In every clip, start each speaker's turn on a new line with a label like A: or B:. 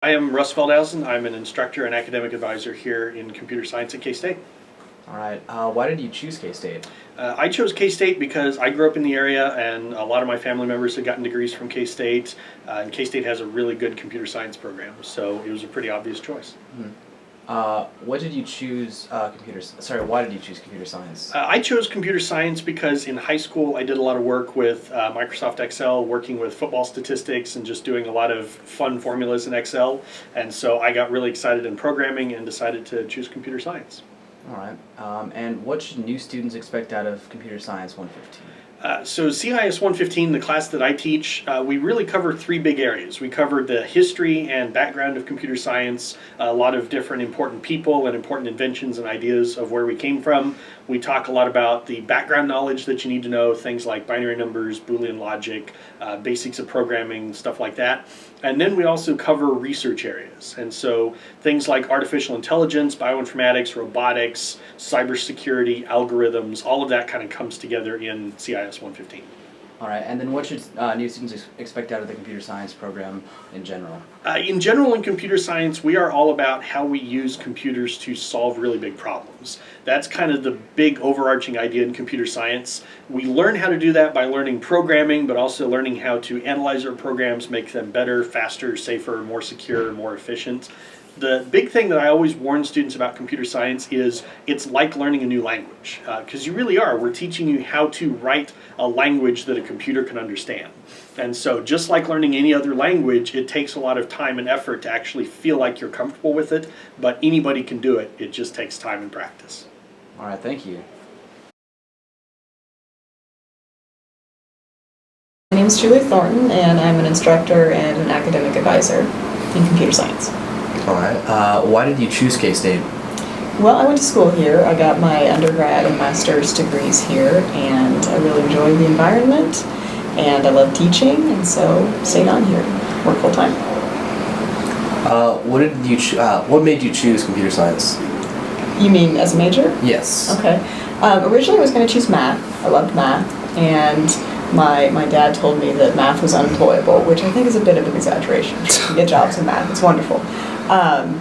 A: I am Russ Feldhausen. I'm an instructor and academic advisor here in computer science at K-State.
B: All right. Why did you choose K-State?
A: I chose K-State because I grew up in the area and a lot of my family members had gotten degrees from K-State. And K-State has a really good computer science program, so it was a pretty obvious choice.
B: Why did you choose computer science?
A: I chose computer science because in high school I did a lot of work with Microsoft Excel, working with football statistics and just doing a lot of fun formulas in Excel. And so I got really excited in programming and decided to choose computer science.
B: All right. And what should new students expect out of Computer Science 115?
A: So CIS 115, the class that I teach, we really cover three big areas. We cover the history and background of computer science, a lot of different important people and important inventions and ideas of where we came from. We talk a lot about the background knowledge that you need to know, things like binary numbers, Boolean logic, basics of programming, stuff like that. And then we also cover research areas. And so things like artificial intelligence, bioinformatics, robotics, cybersecurity, algorithms, all of that kind of comes together in CIS 115.
B: All right, and then what should new students expect out of the computer science program in general?
A: In general, in computer science, we are all about how we use computers to solve really big problems. That's kind of the big overarching idea in computer science. We learn how to do that by learning programming, but also learning how to analyze our programs, make them better, faster, safer, more secure, more efficient. The big thing that I always warn students about computer science is it's like learning a new language, because you really are. We're teaching you how to write a language that a computer can understand. And so just like learning any other language, it takes a lot of time and effort to actually feel like you're comfortable with it, but anybody can do it. It just takes time and practice.
B: All right, thank you.
C: My name is Julie Thornton, and I'm an instructor and an academic advisor in computer science.
B: All right. Why did you choose K-State?
C: Well, I went to school here. I got my undergrad and master's degrees here, and I really enjoyed the environment, and I love teaching, and so stayed on here, work full time.
B: What made you choose computer science?
C: You mean as a major?
B: Yes.
C: Okay. Originally I was going to choose math. I loved math, and my dad told me that math was unemployable, which I think is a bit of an exaggeration. You get jobs in math, it's wonderful.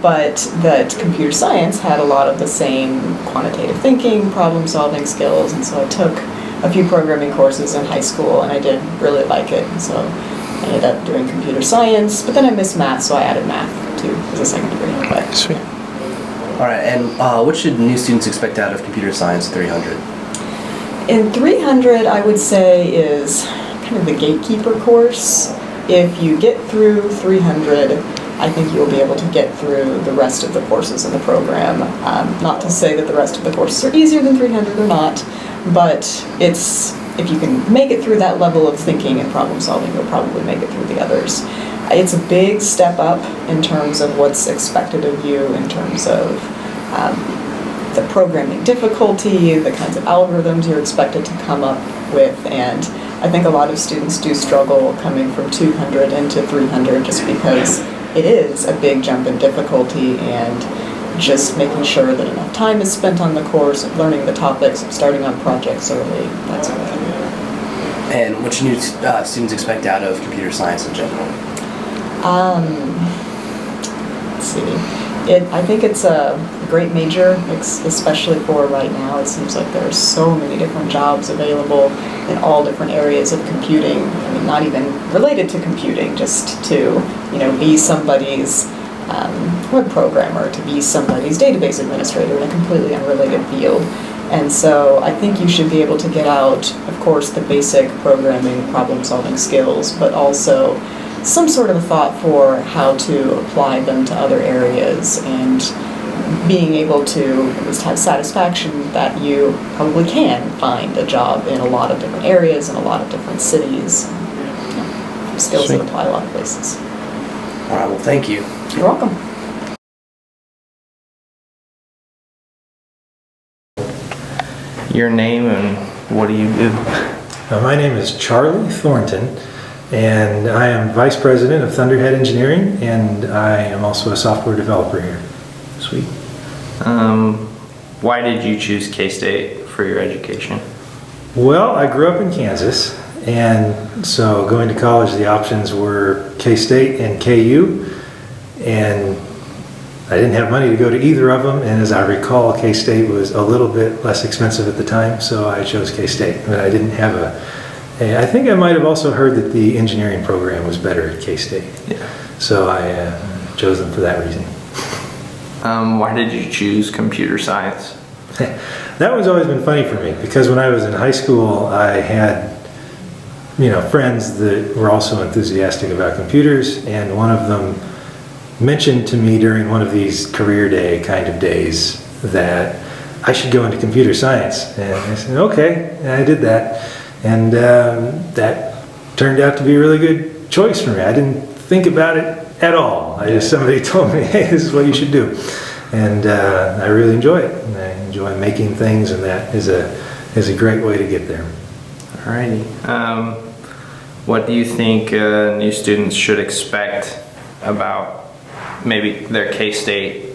C: But that computer science had a lot of the same quantitative thinking, problem-solving skills, and so I took a few programming courses in high school, and I did really like it. And so I ended up doing computer science, but then I missed math, so I added math too as a second degree. But
B: Sweet. All right, and what should new students expect out of Computer Science 300?
C: in 300, I would say, is kind of the gatekeeper course. If you get through 300, I think you'll be able to get through the rest of the courses in the program. Not to say that the rest of the courses are easier than 300 or not, but if you can make it through that level of thinking and problem solving, you'll probably make it through the others. It's a big step up in terms of what's expected of you, in terms of the programming difficulty, the kinds of algorithms you're expected to come up with, and I think a lot of students do struggle coming from 200 into 300 just because it is a big jump in difficulty, and just making sure that enough time is spent on the course, learning the topics, starting on projects early, that sort of thing.
B: And what should new students expect out of computer science in general?
C: Let's see. I think it's a great major, especially for right now. It seems like there are so many different jobs available in all different areas of computing. I mean, not even related to computing, just to be somebody's web programmer, to be somebody's database administrator in a completely unrelated field. And so I think you should be able to get out, of course, the basic programming, problem-solving skills, but also some sort of a thought for how to apply them to other areas, and being able to at least have satisfaction that you probably can find a job in a lot of different areas in a lot of different cities. Skills that apply a lot of places.
B: All right, well, thank you.
C: You're welcome.
D: Your name and what do you do?
E: My name is Charlie Thornton, and I am Vice President of Thunderhead Engineering, and I am also a software developer here.
D: Sweet. Why did you choose K-State for your education?
E: Well, I grew up in Kansas, and so going to college, the options were K-State and KU, And I didn't have money to go to either of them, and as I recall, K-State was a little bit less expensive at the time, so I chose K-State. But I didn't have I think I might have also heard that the engineering program was better at K-State.
D: Yeah.
E: So I chose them for that reason.
D: Why did you choose computer science?
E: That one's always been funny for me, because when I was in high school, I had, friends that were also enthusiastic about computers, and one of them mentioned to me during one of these career day kind of days that I should go into computer science. And I said, okay, and I did that. And that turned out to be a really good choice for me. I didn't think about it at all. Somebody told me, hey, this is what you should do. And I really enjoy it. And I enjoy making things, and that is a great way to get there.
D: Alrighty. What do you think new students should expect about maybe their K-State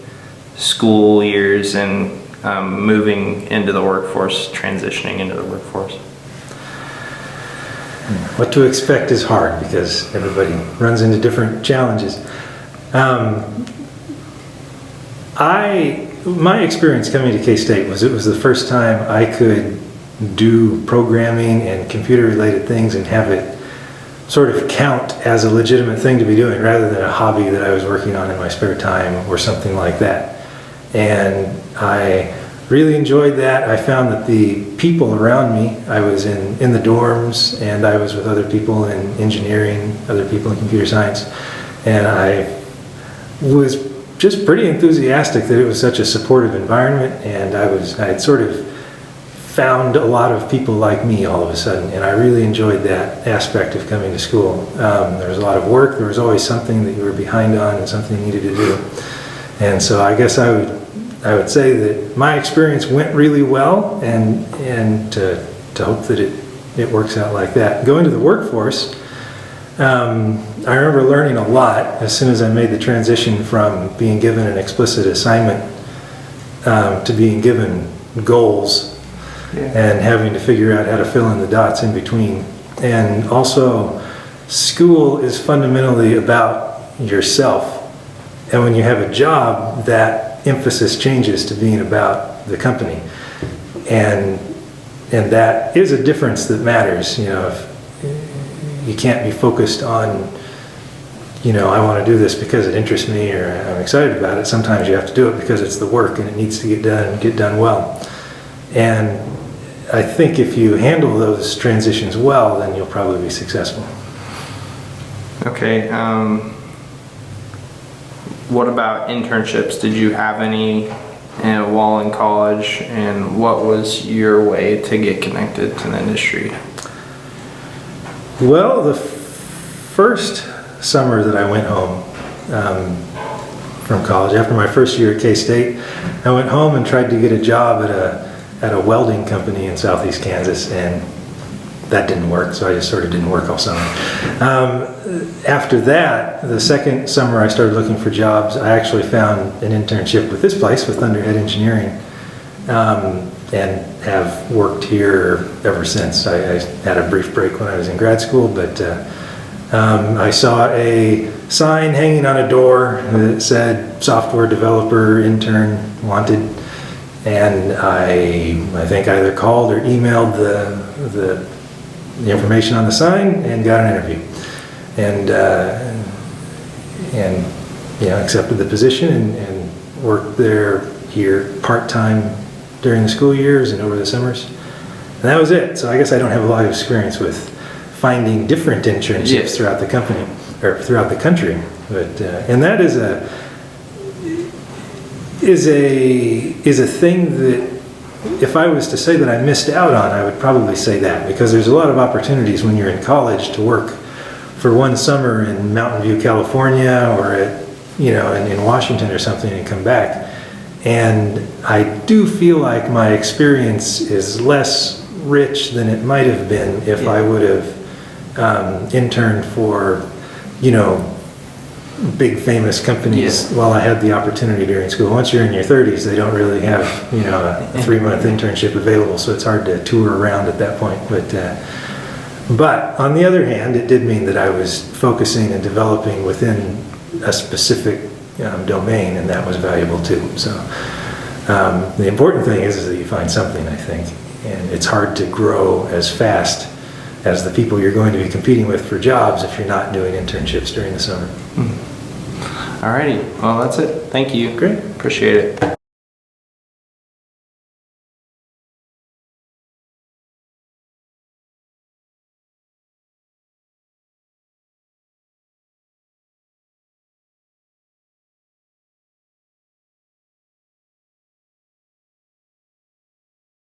D: school years and moving into the workforce, transitioning into the workforce?
E: What to expect is hard, because everybody runs into different challenges. My experience coming to K-State was it was the first time I could do programming and computer-related things and have it sort of count as a legitimate thing to be doing, rather than a hobby that I was working on in my spare time or something like that. And I really enjoyed that. I found that the people around me, I was in the dorms, and I was with other people in engineering, other people in computer science, and I was just pretty enthusiastic that it was such a supportive environment, and I had sort of found a lot of people like me all of a sudden, and I really enjoyed that aspect of coming to school. There was a lot of work. There was always something that you were behind on and something you needed to do. And so I guess I would say that my experience went really well, and to hope that it works out like that. Going to the workforce, I remember learning a lot as soon as I made the transition from being given an explicit assignment to being given goals. Yeah. And having to figure out how to fill in the dots in between. And also, school is fundamentally about yourself. And when you have a job, that emphasis changes to being about the company. And that is a difference that matters. If you can't be focused on, I want to do this because it interests me or I'm excited about it. Sometimes you have to do it because it's the work and it needs to get done well. And I think if you handle those transitions well, then you'll probably be successful.
D: Okay. What about internships? Did you have any while in college, and what was your way to get connected to the industry?
E: Well, the first summer that I went home from college, after my first year at K-State, I went home and tried to get a job at a welding company in southeast Kansas, and that didn't work, so I just sort of didn't work all summer. After that, the second summer I started looking for jobs, I actually found an internship with this place, with Thunderhead Engineering, and have worked here ever since. I had a brief break when I was in grad school, but I saw a sign hanging on a door that said software developer intern wanted, and I think I either called or emailed the information on the sign and got an interview, and accepted the position and worked here part-time during the school years and over the summers, and that was it. So I guess I don't have a lot of experience with finding different internships throughout the company or throughout the country, but and that is a thing that, if I was to say that I missed out on, I would probably say that, because there's a lot of opportunities when you're in college to work for one summer in Mountain View, California, or in Washington or something, and come back. And I do feel like my experience is less rich than it might have been if I would have interned for, big famous companies while I had the opportunity during school. Once you're in your 30s, they don't really have a 3-month internship available, so it's hard to tour around at that point. But on the other hand, it did mean that I was focusing and developing within a specific domain, and that was valuable too. So the important thing is that you find something, I think, and it's hard to grow as fast as the people you're going to be competing with for jobs if you're not doing internships during the summer.
D: Alrighty, well that's it. Thank you.
E: Great.
D: Appreciate it.